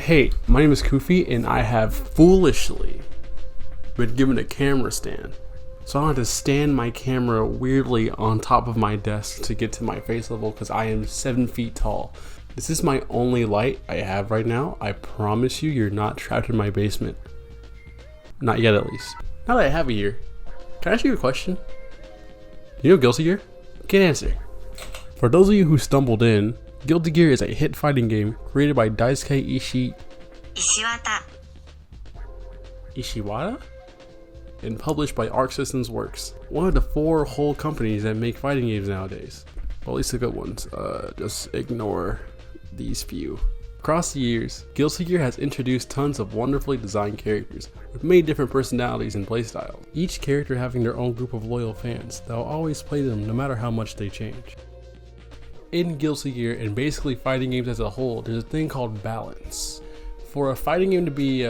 Hey, my name is Kufi, and I have foolishly been given a camera stand. So I don't have to stand my camera weirdly on top of my desk to get to my face level because I am 7 feet tall. This is my only light I have right now. I promise you, you're not trapped in my basement. Not yet, at least. Now that I have you here, can I ask you a question? You know Guilty Gear? Can't answer. For those of you who stumbled in, Guilty Gear is a hit fighting game created by Daisuke Ishiwata and published by arcsys Works, one of the 4 whole companies that make fighting games nowadays. Well, at least the good ones. Just ignore these few. Across the years, Guilty Gear has introduced tons of wonderfully designed characters with many different personalities and playstyles, each character having their own group of loyal fans that will always play them no matter how much they change. In Guilty Gear, and basically fighting games as a whole, there's a thing called balance. For a fighting game to be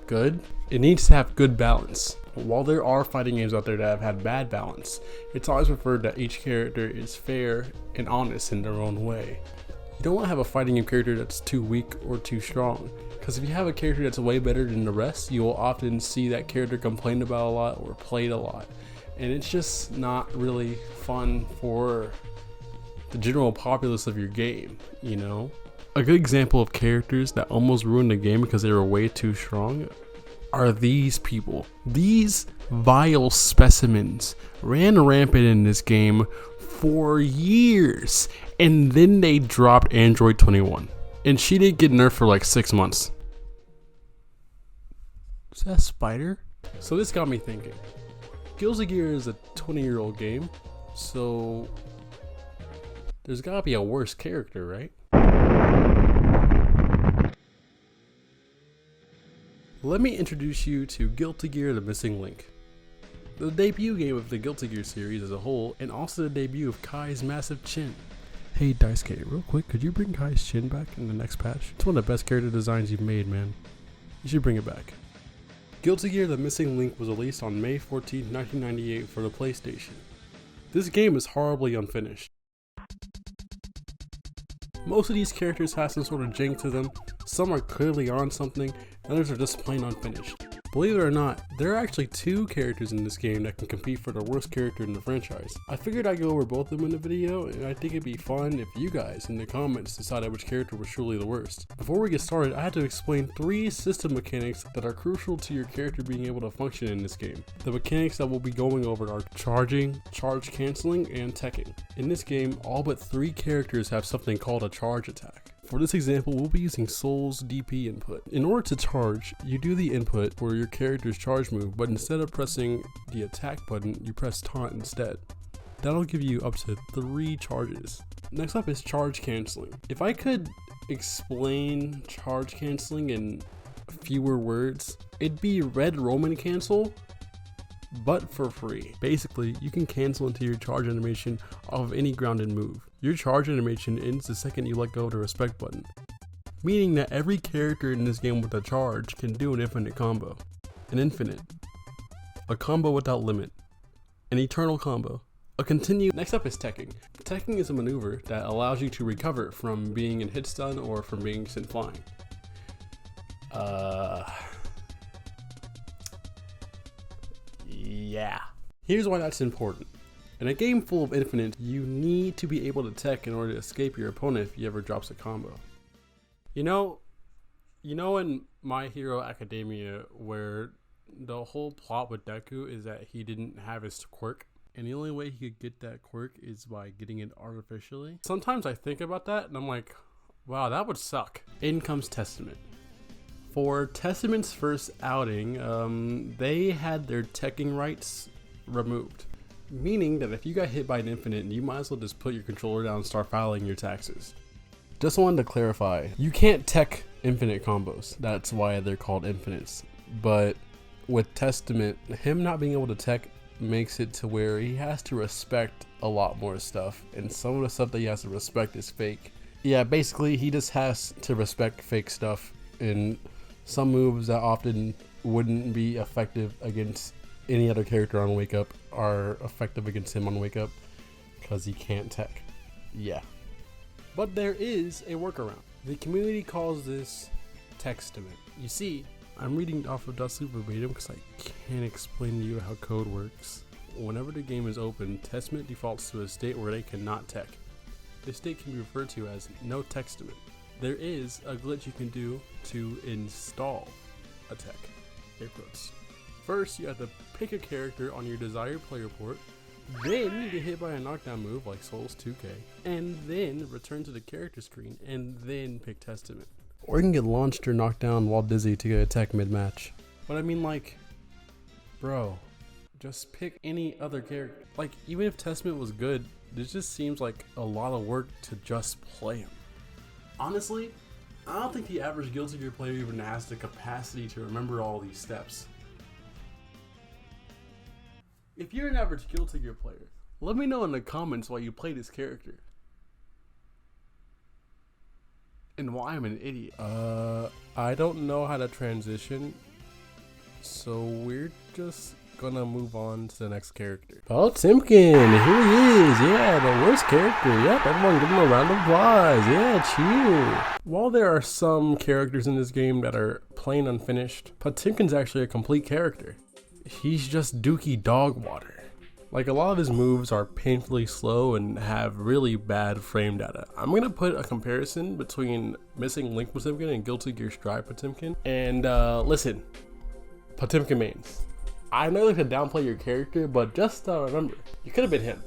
good, it needs to have good balance. While there are fighting games out there that have had bad balance, it's always preferred that each character is fair and honest in their own way. You don't want to have a fighting game character that's too weak or too strong, because if you have a character that's way better than the rest, you will often see that character complained about a lot or played a lot. And it's just not really fun for the general populace of your game, you know? A good example of characters that almost ruined the game because they were way too strong are these people. These vile specimens ran rampant in this game for years, and then they dropped Android 21. And she didn't get nerfed for like 6 months. Is that a spider? So this got me thinking. Guilty Gear is a 20-year-old game, so there's gotta be a worse character, right? Let me introduce you to Guilty Gear: The Missing Link, the debut game of the Guilty Gear series as a whole, and also the debut of Kai's massive chin. Hey Daisuke, real quick, could you bring Kai's chin back in the next patch? It's one of the best character designs you've made, man. You should bring it back. Guilty Gear: The Missing Link was released on May 14, 1998 for the PlayStation. This game is horribly unfinished. Most of these characters have some sort of jank to them, some are clearly on something, others are just plain unfinished. Believe it or not, there are actually 2 characters in this game that can compete for the worst character in the franchise. I figured I'd go over both of them in the video, and I think it'd be fun if you guys in the comments decided which character was truly the worst. Before we get started, I had to explain 3 system mechanics that are crucial to your character being able to function in this game. The mechanics that we'll be going over are charging, charge canceling, and teching. In this game, all but 3 characters have something called a charge attack. For this example, we'll be using Soul's DP input. In order to charge, you do the input for your character's charge move, but instead of pressing the attack button, you press taunt instead. That'll give you up to 3 charges. Next up is charge canceling. If I could explain charge canceling in fewer words, it'd be red Roman cancel, but for free. Basically, you can cancel into your charge animation off of any grounded move. Your charge animation ends the second you let go of the respect button, meaning that every character in this game with a charge can do an infinite combo. An infinite. A combo without limit. An eternal combo. A continue. Next up is teching. Teching is a maneuver that allows you to recover from being in hit stun or from being sent flying. Yeah. Here's why that's important. In a game full of infinites, you need to be able to tech in order to escape your opponent if he ever drops a combo. You know in My Hero Academia where the whole plot with Deku is that he didn't have his quirk, and the only way he could get that quirk is by getting it artificially? Sometimes I think about that and I'm like, wow, that would suck. In comes Testament. For Testament's first outing, they had their teching rights removed. Meaning that if you got hit by an infinite, you might as well just put your controller down and start filing your taxes. Just wanted to clarify, you can't tech infinite combos. That's why they're called infinites. But with Testament, him not being able to tech makes it to where he has to respect a lot more stuff. And some of the stuff that he has to respect is fake. Yeah, basically he just has to respect fake stuff. And some moves that often wouldn't be effective against any other character on Wake Up are effective against him on Wake Up because he can't tech. Yeah. But there is a workaround. The community calls this Testament. You see, I'm reading off of Dust Loop verbatim because I can't explain to you how code works. Whenever the game is open, Testament defaults to a state where they cannot tech. This state can be referred to as no Testament. There is a glitch you can do to install a tech. Air quotes. First, you have to pick a character on your desired player port, then you get hit by a knockdown move like Souls 2K, and then return to the character screen, and then pick Testament. Or you can get launched or knocked down while dizzy to get a tech mid-match. But I mean, like, bro, just pick any other character. Like, even if Testament was good, this just seems like a lot of work to just play him. Honestly, I don't think the average Guilty Gear player even has the capacity to remember all these steps. If you're an average Guilty Gear player, let me know in the comments why you play this character. And why I'm an idiot. I don't know how to transition, so we're just gonna move on to the next character. Patinkin, here he is. Yeah, the worst character. Yep, everyone give him a round of applause. Yeah, cheer. While there are some characters in this game that are plain unfinished, Patinkin's actually a complete character. He's just dookie dog water. Like, a lot of his moves are painfully slow and have really bad frame data. I'm gonna put a comparison between Missing Link Patinkin and Guilty Gear Strive Patinkin. And listen, Patinkin mains, I know you could downplay your character, but just remember, you could have been him.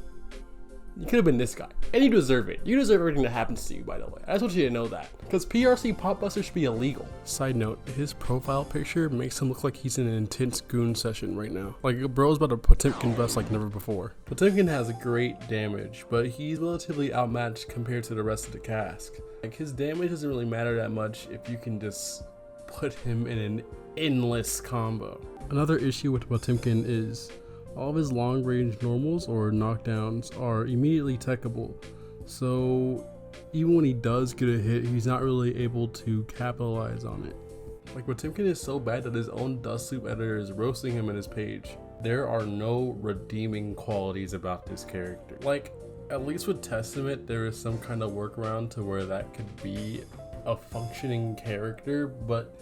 You could have been this guy, and you deserve it. You deserve everything that happens to you, by the way. I just want you to know that, because PRC Pop Buster should be illegal. Side note, his profile picture makes him look like he's in an intense goon session right now. Like, bro's about to Patinkin bust like never before. Patinkin has great damage, but he's relatively outmatched compared to the rest of the cast. Like, his damage doesn't really matter that much if you can just put him in an endless combo. Another issue with Patinkin is all of his long range normals or knockdowns are immediately techable, so even when he does get a hit, he's not really able to capitalize on it. Like, Patinkin is so bad that his own Dust Loop editor is roasting him in his page. There are no redeeming qualities about this character. Like, at least with Testament, there is some kind of workaround to where that could be a functioning character, but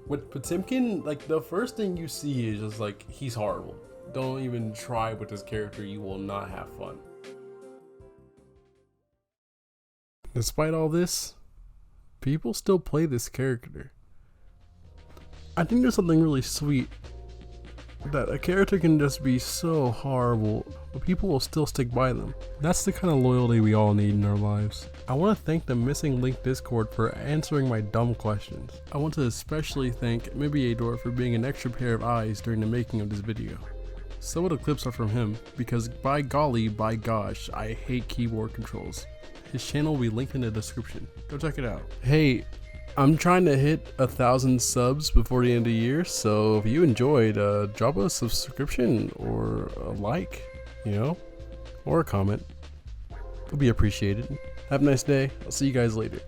with Patinkin, like, the first thing you see is just like, he's horrible. Don't even try with this character, you will not have fun. Despite all this, people still play this character. I think there's something really sweet that a character can just be so horrible, but people will still stick by them. That's the kind of loyalty we all need in our lives. I want to thank the Missing Link Discord for answering my dumb questions. I want to especially thank Mibiador for being an extra pair of eyes during the making of this video. Some of the clips are from him, because by golly, by gosh, I hate keyboard controls. His channel will be linked in the description. Go check it out. Hey, I'm trying to hit 1,000 subs before the end of the year, so if you enjoyed, drop a subscription or a like, you know, or a comment. It'll be appreciated. Have a nice day. I'll see you guys later.